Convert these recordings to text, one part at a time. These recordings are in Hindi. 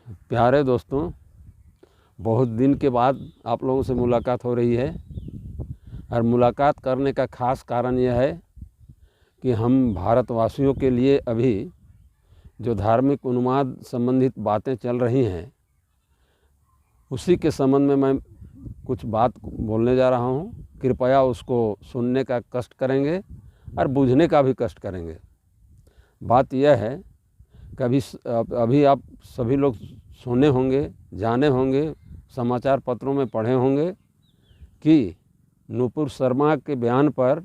प्यारे दोस्तों, बहुत दिन के बाद आप लोगों से मुलाकात हो रही है और मुलाकात करने का ख़ास कारण यह है कि हम भारतवासियों के लिए अभी जो धार्मिक उन्माद संबंधित बातें चल रही हैं उसी के संबंध में मैं कुछ बात बोलने जा रहा हूँ। कृपया उसको सुनने का कष्ट करेंगे और बूझने का भी कष्ट करेंगे। बात यह है कि अभी आप सभी लोग सुने होंगे, जाने होंगे, समाचार पत्रों में पढ़े होंगे कि नुपुर शर्मा के बयान पर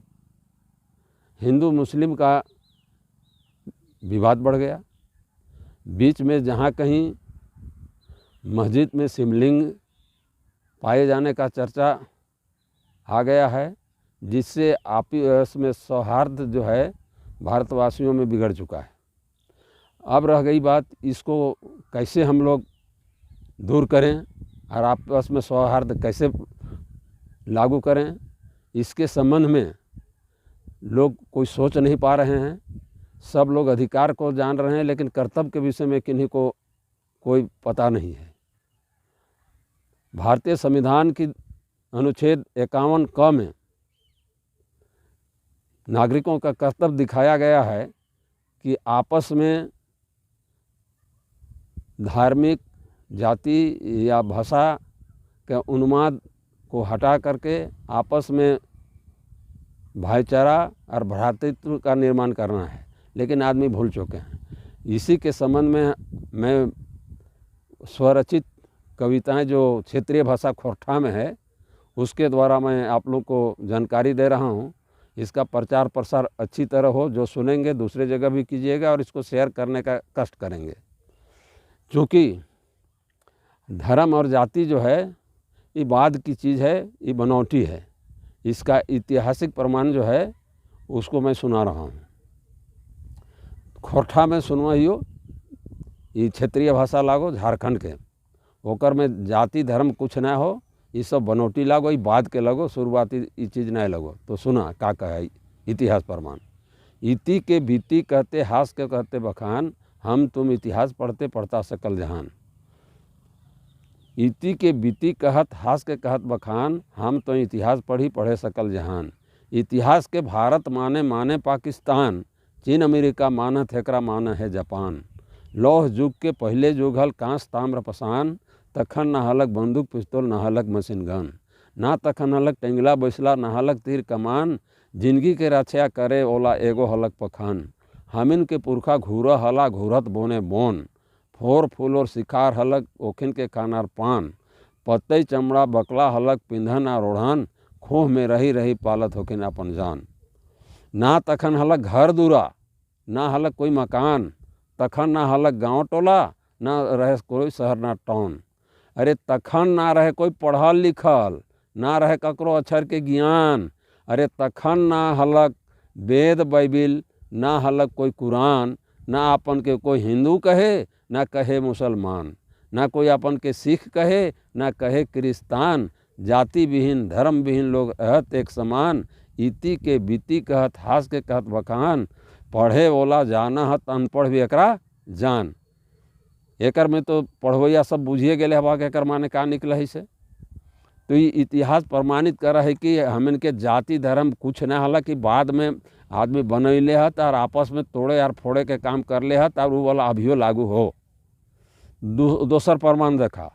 हिंदू मुस्लिम का विवाद बढ़ गया। बीच में जहाँ कहीं मस्जिद में शिवलिंग पाए जाने का चर्चा आ गया है, जिससे आपस में सौहार्द जो है भारतवासियों में बिगड़ चुका है। अब रह गई बात, इसको कैसे हम लोग दूर करें और आपस में सौहार्द कैसे लागू करें, इसके संबंध में लोग कोई सोच नहीं पा रहे हैं। सब लोग अधिकार को जान रहे हैं, लेकिन कर्तव्य के विषय में किन्हीं को कोई पता नहीं है। भारतीय संविधान की अनुच्छेद 51 क में नागरिकों का कर्तव्य दिखाया गया है कि आपस में धार्मिक, जाति या भाषा के उन्माद को हटा करके आपस में भाईचारा और भ्रातृत्व का निर्माण करना है, लेकिन आदमी भूल चुके हैं। इसी के संबंध में मैं स्वरचित कविताएं जो क्षेत्रीय भाषा खोरठा में है उसके द्वारा मैं आप लोग को जानकारी दे रहा हूं। इसका प्रचार प्रसार अच्छी तरह हो, जो सुनेंगे दूसरे जगह भी कीजिएगा और इसको शेयर करने का कष्ट करेंगे। क्योंकि धर्म और जाति जो है ये बाद की चीज़ है, ये बनावटी है। इसका ऐतिहासिक प्रमाण जो है उसको मैं सुना रहा हूँ। खोरठा में सुनवाइयो, ये क्षेत्रीय भाषा लागो झारखंड के, ओकर में जाति धर्म कुछ ना हो, ये सब बनौटी लागो, ये बाद के लगो, शुरुआती ये चीज़ नहीं लगो। तो सुना का कहे इतिहास प्रमाण। इति के बीती कहते हास के कहते बखान, हम तुम इतिहास पढ़ते पढ़ता सकल जहान। इति के बीती कहत हास के कहत बखान, हम तो इतिहास पढ़ी पढ़े सकल जहान। इतिहास के भारत माने माने पाकिस्तान, चीन अमेरिका मानत हेकरा माना है जापान। लौह युग के पहले युग हल कांस ताम्र पसान, तखन न हलक बंदूक पिस्तौल न हलक मशीन गन। ना तखन हलक टेंगला बैसला न हलक तीर कमान, जिंदगी के रक्षा करे ओला एगो हलक पखान। हमिन के पुरखा घूरा हला घूरत बोने बोन, फोर फूल और शिकार हलक ओखिन के खानार पान। पतई चमड़ा बकला हलक पिंधन और ओढ़ान, खोह में रही रही पालत होकिन अपन जान। ना तखन हलक घर दूरा ना हलक कोई मकान, तखन ना हलक गांव टोला ना रहे कोई शहर ना टाउन। अरे तखन ना रहे कोई पढ़ल लिखल, ना रहे ककरो अक्षर के ज्ञान। अरे तखन ना हलक वेद बाइबिल, ना हलक कोई कुरान। ना अपन के कोई हिंदू कहे ना कहे मुसलमान, ना कोई अपन के सिख कहे ना कहे क्रिस्तान। जाति विहीन धर्म विहीन लोग अहत एक समान, इति के बीती कहत हास के कहत बखान। पढ़े वाला जाना हत अनपढ़ भी एकरा जान। एकर में तो पढ़वैया सब बुझिए गए हवा के एकर माने का निकल है से। तो ये इतिहास प्रमाणित कर है कि हमन के जाति धर्म कुछ ना हला कि बाद में आदमी बनैले हत और आपस में तोड़े और फोड़े के काम कर ले हत और वो वाला अभियो लागू हो। दोसर प्रमाण देखा,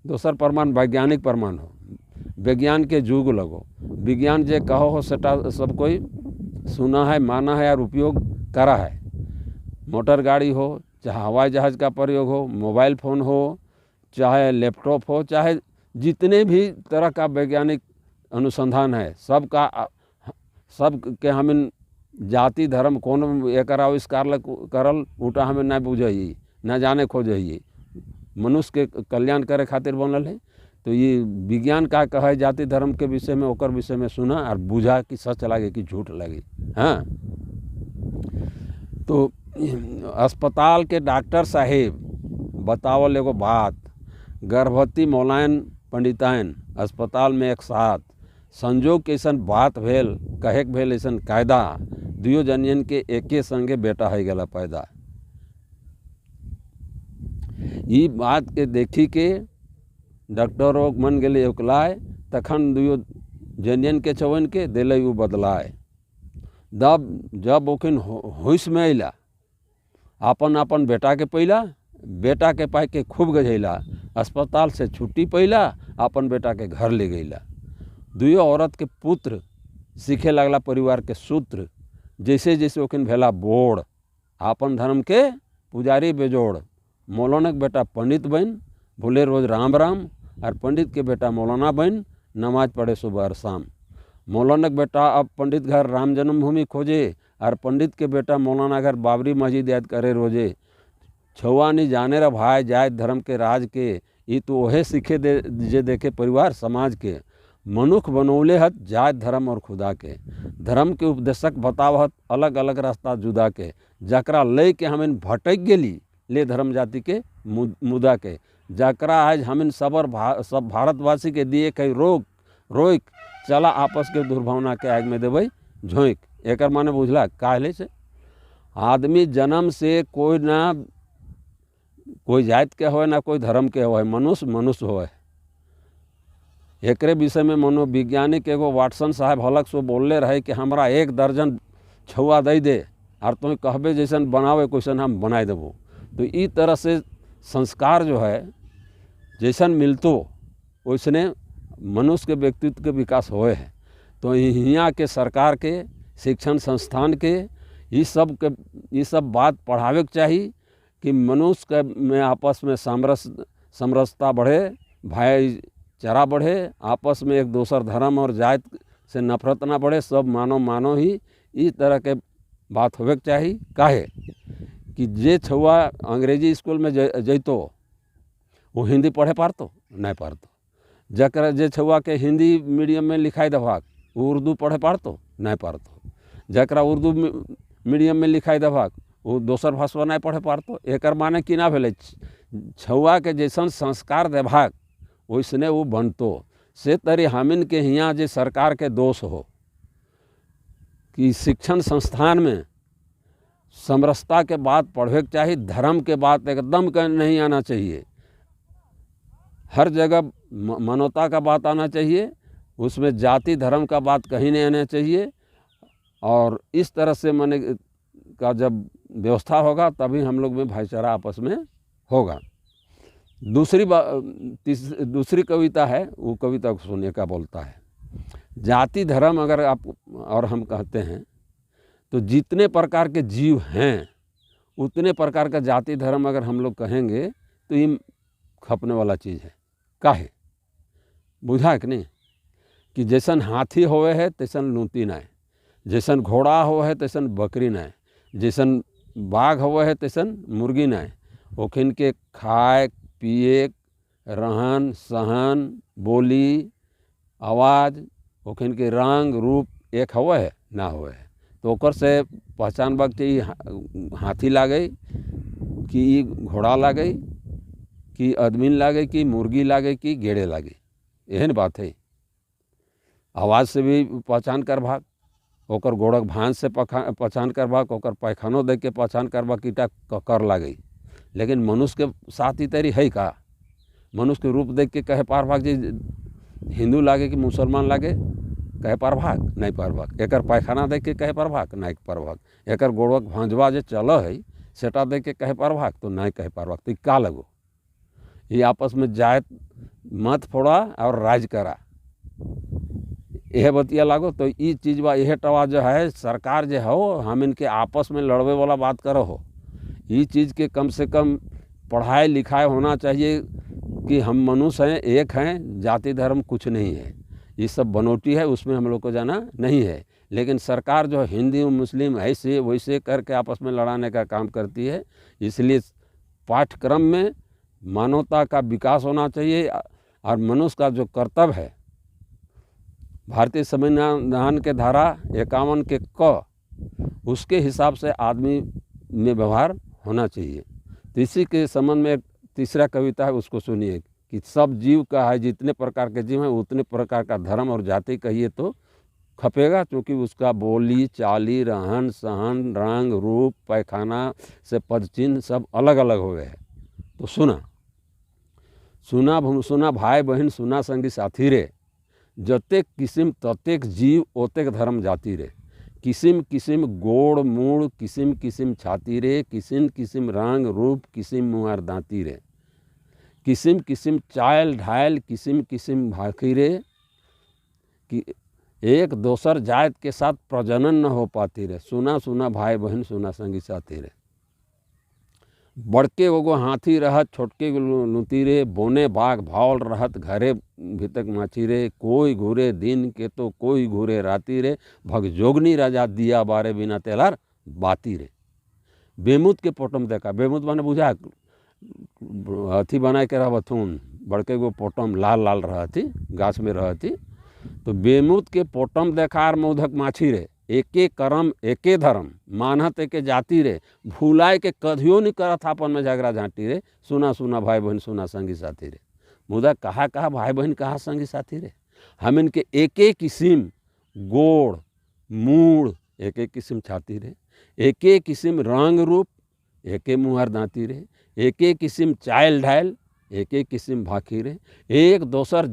दोसर प्रमाण वैज्ञानिक प्रमाण हो, विज्ञान के युग लगो। विज्ञान जे कहो हो सेटा सब कोई सुना है, माना है और उपयोग करा है। मोटर गाड़ी हो, चाहे हवाई जहाज़ का प्रयोग हो, मोबाइल फ़ोन हो, चाहे लैपटॉप हो, चाहे जितने भी तरह का वैज्ञानिक अनुसंधान है सब के हमें जाति धर्म कौन एक आविष्कार करल उटा हमें ना बुझे ना जाने खोजे, मनुष्य के कल्याण करे खातिर बनल है। तो ये विज्ञान का कहे जाति धर्म के विषय में ओकर विषय में सुना और बुझा कि सच लगे कि झूठ लगे। हाँ, तो अस्पताल के डॉक्टर साहेब बतावल एगो बात, गर्भवती मौलायन पंडितायन अस्पताल में एक साथ, संजोग के ऐसा बात भेल कहे के भेल ऐसा कायदा, दुयो जनियन के एके संगे बेटा है गला पैदा। ई बात के देखी के डॉक्टरों मन गेले उकलाए, तखन दुयो जनियन के चवन के दिले वो बदलाए। जब ओखिन होश में अला, अपन अपन बेटा के पैला, बेटा के पाई के खूब गझैला, अस्पताल से छुट्टी पैला, अपन बेटा के घर ले गईला। दुयो औरत के पुत्र सीखे लगला परिवार के सूत्र, जैसे जैसे ओखिन भेला बोड़, आपन धर्म के पुजारी बेजोड़। मौलाना के बेटा पंडित बन, भूले रोज राम राम, और पंडित के बेटा मौलाना बन, नमाज पढ़े सुबह और शाम। मौलाना के बेटा अब पंडित घर राम जन्मभूमि खोजे, और पंडित के बेटा मौलाना घर बाबरी मस्जिद याद करे रोजे। छुआ नहीं जाने रा भाई जात धर्म के राज के, ये तो ओहे सीखे जे देखे परिवार समाज के। मनुख बनौले हत जात धर्म और खुदा के, धर्म के उपदेशक बतावत अलग अलग रास्ता जुदा के। जकरा ले के हमें भटक गेली ले धर्म जाति के मुदा के, जकरा आज हमें सब भारतवासी के दिए कई रोक चला आपस के दुर्भावना के आग में देवे झोंक। एक माने बुझला काहले से आदमी जन्म से कोई ना कोई जात के हो ना कोई धर्म के हो, मनुष्य हो। एकरे विषय में मनोवैज्ञानिक एगो वाटसन साहब हलक सो बोलले रहे कि हमरा 1 दर्जन छुआ दे दे और तुम कहबे जैसन बनावे कैसन हम बनाए देबो। तो इस तरह से संस्कार जो है जैसन मिलतो वैसने मनुष्य के व्यक्तित्व के विकास होए है। तो यहाँ के सरकार के शिक्षण संस्थान के ये सब बात पढ़ावे के चाहिए कि मनुष्य के में आपस में समरसता बढ़े, भाईचारा बढ़े, आपस में एक दूसर धर्म और जात से नफरत ना बढ़े, सब मानो ही इस तरह के बात होवे के चाहिए। काहे कि जे छुआ अंग्रेजी स्कूल में जैतो वो हिंदी पढ़े पारतो नहीं पारतो, जकरा जे छुआ के हिंदी मीडियम में लिखाई दभाग वो उर्दू पढ़े पारतो नहीं पारतो, जकरा उर्दू मीडियम में लिखाई दभाग वो दोसर भाषा नहीं पढ़े पारतो। एक माने कि ना भेले छुआ के जैसन संस्कार देभाग वैसने वो बनतो। से तरी हमिन के यहाँ जे सरकार के दोष हो कि शिक्षण संस्थान में समरसता के बात पढ़वे के चाहिए, धर्म के बात एकदम नहीं आना चाहिए। हर जगह मानवता का बात आना चाहिए, उसमें जाति धर्म का बात कहीं नहीं आना चाहिए। और इस तरह से माने का जब व्यवस्था होगा तभी हम लोग में भाईचारा आपस में होगा। दूसरी कविता है, वो कविता को सुनने का बोलता है, जाति धर्म अगर आप और हम कहते हैं तो जितने प्रकार के जीव हैं उतने प्रकार का जाति धर्म अगर हम लोग कहेंगे तो ये खपने वाला चीज़ है। काहे बुझा कि नहीं कि जैसन हाथी होवे है तैसन लूती ना है, जैसन घोड़ा हो है तैसन बकरी ना है, जैसन बाघ होवे है तैसन मुर्गी ना है। ओखिन के खाए पिए रहन सहन बोली आवाज़ ओखिन के रंग रूप एक होवे है ना होवे है। तो ओकर से पहचान बक चाहिए हाथी लागे कि घोड़ा लागे कि आदमी लागे कि मुर्गी लागे कि गेड़े लागे, एहन बात है। आवाज़ से भी पहचान कर भाग, ओकर गोड़क भांस से पहचान कर भाग, ओकर पैखानो देख के पहचान कर भाग कीटा कर लागे। लेकिन मनुष्य के साथ ही तरी है का, मनुष्य के रूप देख के कहे पार भाग जी हिंदू लागे कि मुसलमान लागे, कहे पार भाग नहीं पार भाग। एकर पैखाना देख के कहे पार भाग नहीं पार भाग। एकर गोड़क भांजवा जो चल है सेटा देख के कहे पार भाग तो नहीं कहे पार भाग। तो का लगो ये आपस में जात मत फोड़ा और राज करा, यह बतिया लागो। तो ये चीज़ बा यह टवा जो है सरकार जो हो हम इनके आपस में लड़वे वाला बात करो हो। ये चीज़ के कम से कम पढ़ाई लिखाई होना चाहिए कि हम मनुष्य हैं, एक हैं, जाति धर्म कुछ नहीं है, ये सब बनौटी है, उसमें हम लोग को जाना नहीं है। लेकिन सरकार जो हिंदू मुस्लिम ऐसे वैसे करके आपस में लड़ाने का काम करती है। इसलिए पाठ्यक्रम में मानवता का विकास होना चाहिए और मनुष्य का जो कर्तव्य है भारतीय संविधान के धारा 51 के क उसके हिसाब से आदमी में व्यवहार होना चाहिए। तो इसी के संबंध में एक तीसरा कविता है, उसको सुनिए कि सब जीव का है, जितने प्रकार के जीव हैं उतने प्रकार का धर्म और जाति कहिए तो खपेगा, क्योंकि उसका बोली चाली रहन सहन रंग रूप पैखाना से पद चिन्ह सब अलग अलग हो गए हैं। तो सुना सुना भाई बहन सुना संगी साथी रे, जतेक किसिम ततेक जीव ओतेक धर्म जाति रे। किसिम किसिम गोड़ मूड़ किसिम किसिम छाती रे, किसिम किसिम रंग रूप किसिम मुआर दांती रे। किसिम किसिम चायल ढायल किसिम किसिम भाखी रे, कि एक दोसर जात के साथ प्रजनन न हो पाती रे। सुना भाई बहन सुना संगी साथी रे। बड़के एगो हाथी रहत छोटके लुती रे, बोने बाघ भावल रहत घरे भीतक माछी रे। कोई घूरे दिन के तो कोई घूरे राती रे, भगजोगनी राजा दिया बारे बिना तेलार बाती रे। बेमुद के पोटम देखा, बेमुद माने बुझा हाथी बनाए के रहथुन, बड़के गो पोटम लाल लाल रहती गाछ में रहती। तो बेमुद के पोटम देखार मोधक माछी रे, एके कर्म एके धर्म मानत एके जाति रे। भूलाए के कधियो नहीं करत आपन में झगड़ा झांटी रे। सुना भाई बहन सुना संगी साथी रे। मुदा कहा भाई बहन कहा संगी साथी रे। हम इनके एके किसिम गोड़ मूड़ एके किसिम छाती रे, एके किसिम रंग रूप एके मुहर दांती रे, एके किसिम चायल ढायल एके किसिम भाखी रे। एक दोसर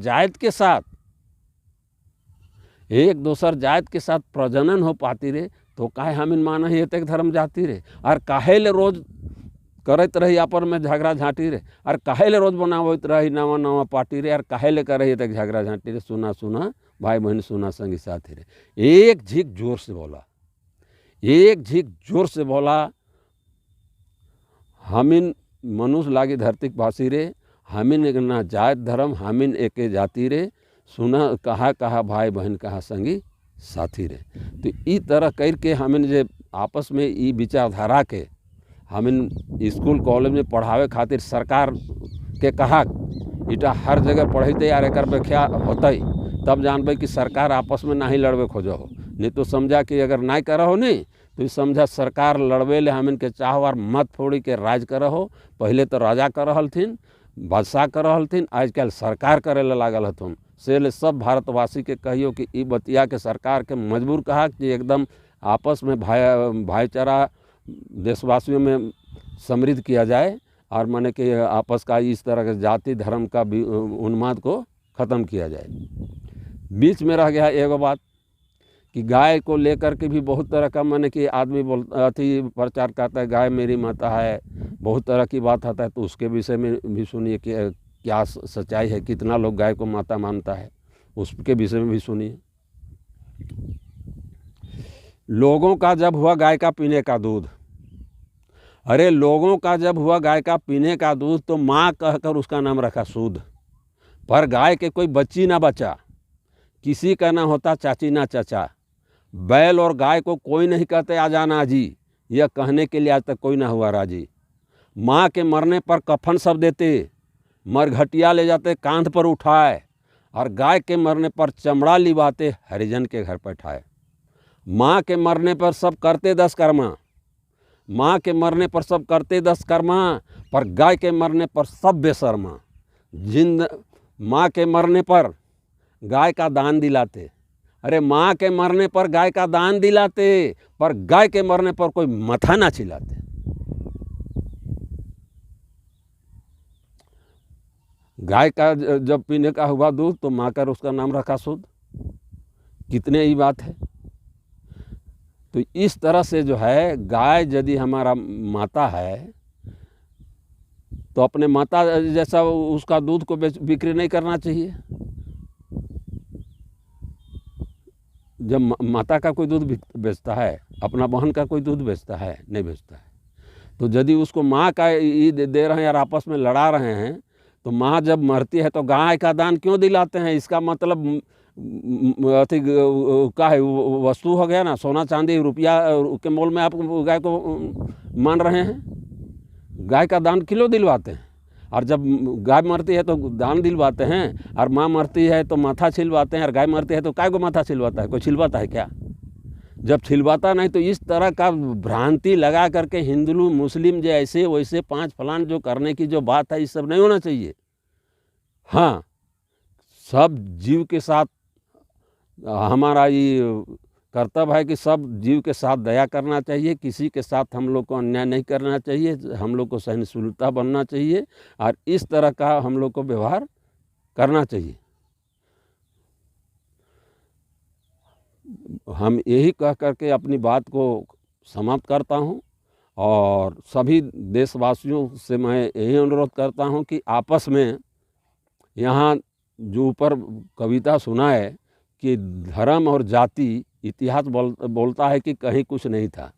जात के साथ प्रजनन हो पाती रे, तो काहे हमिन माना ही एतेक धर्म जाती रे। और काहे ले रोज करत रही आपन में झगड़ा झांटी रे, और काहे ले रोज बनावत रही नवा नवा पार्टी रे, और काहे ले कर रही एतेक झगड़ा झांटी रे। सुना भाई बहन सुना संगी साथी रे। एक झीक जोर से बोला, एक झीक जोर से बोला, हमिन मनुष्य लागी धरती वासी रे, हमिन ना जात धर्म हमिन एके जाति रे। सुना कहा भाई बहन कहा संगी साथी रे। तो ई तरह करके हमिन जे आपस में ई विचारधारा के हमिन स्कूल कॉलेज में पढ़ावे खातिर सरकार के कहा इटा हर जगह पढ़ते यार एक व्याख्या होते, तब जानबे कि सरकार आपस में ना ही लड़वे खोजो हो। नहीं तो समझा कि अगर ना करो हो नहीं तो समझा सरकार लड़वे ले हमिन के चाहवार मत फोड़ी के राज कर हो। पहले तो राजा कर रहलथिन बादशाह कर रहलथिन, आजकल सरकार करे ला लागल हथुन। से ले सब भारतवासी के कहियो कि ई बतिया के सरकार के मजबूर कहा कि एकदम आपस में भाईचारा देशवासियों में समृद्ध किया जाए, और माने कि आपस का इस तरह के जाति धर्म का उन्माद को ख़त्म किया जाए। बीच में रह गया एगो बात कि गाय को लेकर के भी बहुत तरह का माने कि आदमी प्रचार करता है गाय मेरी माता है, बहुत तरह की बात आता है। तो उसके विषय में भी सुनिए कि क्या सच्चाई है, कितना लोग गाय को माता मानता है, उसके विषय में भी सुनिए। लोगों का जब हुआ गाय का पीने का दूध, अरे लोगों का जब हुआ गाय का पीने का दूध तो माँ कहकर उसका नाम रखा सूद। पर गाय के कोई बच्ची ना बचा, किसी का ना होता चाची ना चाचा। बैल और गाय को कोई नहीं कहते आ जाना जी, यह कहने के लिए आज तक कोई ना हुआ राजी। माँ के मरने पर कफन सब देते, मरघटिया ले जाते कांध पर उठाए, और गाय के मरने पर चमड़ा लिवाते हरिजन के घर पर ठाए। माँ के मरने पर सब करते 10 कर्मा, माँ के मरने पर सब करते 10 कर्मा, पर गाय के मरने पर सब बेशर्मा। माँ के मरने पर गाय का दान दिलाते, अरे माँ के मरने पर गाय का दान दिलाते, पर गाय के मरने पर कोई मथा ना चिल्लाते। गाय का जब पीने का हुआ दूध तो माँ कर उसका नाम रखा शुद्ध। कितने ही बात है। तो इस तरह से जो है गाय यदि हमारा माता है तो अपने माता जैसा उसका दूध को बिक्री नहीं करना चाहिए। जब माता का कोई दूध बेचता है, अपना बहन का कोई दूध बेचता है? नहीं बेचता है। तो यदि उसको माँ का दे रहे हैं और आपस में लड़ा रहे हैं, तो माँ जब मरती है तो गाय का दान क्यों दिलाते हैं? इसका मतलब अति का है वस्तु हो गया ना, सोना चांदी रुपया के मोल में आप गाय को मान रहे हैं। गाय का दान क्यों दिलवाते हैं? और जब गाय मरती है तो दान दिलवाते हैं, और माँ मरती है तो माथा छिलवाते हैं, और गाय मरती है तो काय को माथा छिलवाता है? कोई छिलवाता है क्या? जब छिलवाता नहीं तो इस तरह का भ्रांति लगा करके हिंदू मुस्लिम जो ऐसे वैसे 5 फलान जो करने की जो बात है, ये सब नहीं होना चाहिए। हाँ, सब जीव के साथ हमारा ये कर्तव्य है कि सब जीव के साथ दया करना चाहिए, किसी के साथ हम लोग को अन्याय नहीं करना चाहिए, हम लोग को सहिष्णुता बनना चाहिए और इस तरह का हम लोग को व्यवहार करना चाहिए। हम यही कह करके अपनी बात को समाप्त करता हूँ और सभी देशवासियों से मैं यही अनुरोध करता हूँ कि आपस में यहाँ जो ऊपर कविता सुना है कि धर्म और जाति, इतिहास बोलता है कि कहीं कुछ नहीं था।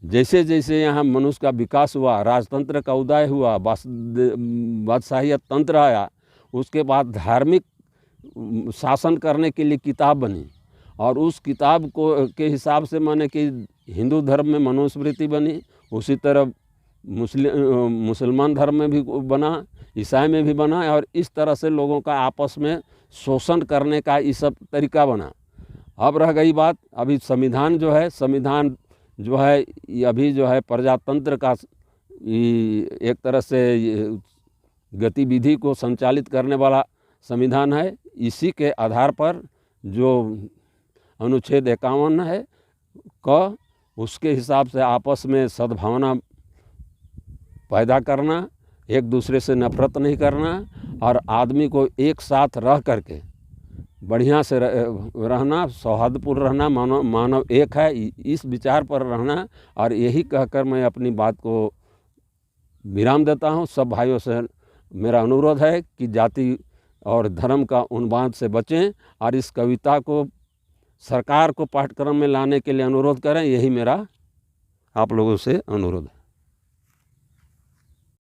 जैसे यहाँ मनुष्य का विकास हुआ, राजतंत्र का उदय हुआ, बादशाही तंत्र आया, उसके बाद धार्मिक शासन करने के लिए किताब बनी और उस किताब को के हिसाब से माने कि हिंदू धर्म में मनुस्मृति बनी, उसी तरह मुसलमान धर्म में भी बना, ईसाई में भी बना और इस तरह से लोगों का आपस में शोषण करने का ये सब तरीका बना। अब रह गई बात, अभी संविधान जो है ये अभी जो है प्रजातंत्र का एक तरह से गतिविधि को संचालित करने वाला संविधान है। इसी के आधार पर जो अनुच्छेद 51 है उसके हिसाब से आपस में सद्भावना पैदा करना, एक दूसरे से नफरत नहीं करना और आदमी को एक साथ रह करके बढ़िया से रहना, सौहार्दपूर्ण रहना, मानव एक है, इस विचार पर रहना। और यही कहकर मैं अपनी बात को विराम देता हूँ। सब भाइयों से मेरा अनुरोध है कि जाति और धर्म का उन्माद से बचें और इस कविता को सरकार को पाठ्यक्रम में लाने के लिए अनुरोध करें। यही मेरा आप लोगों से अनुरोध है।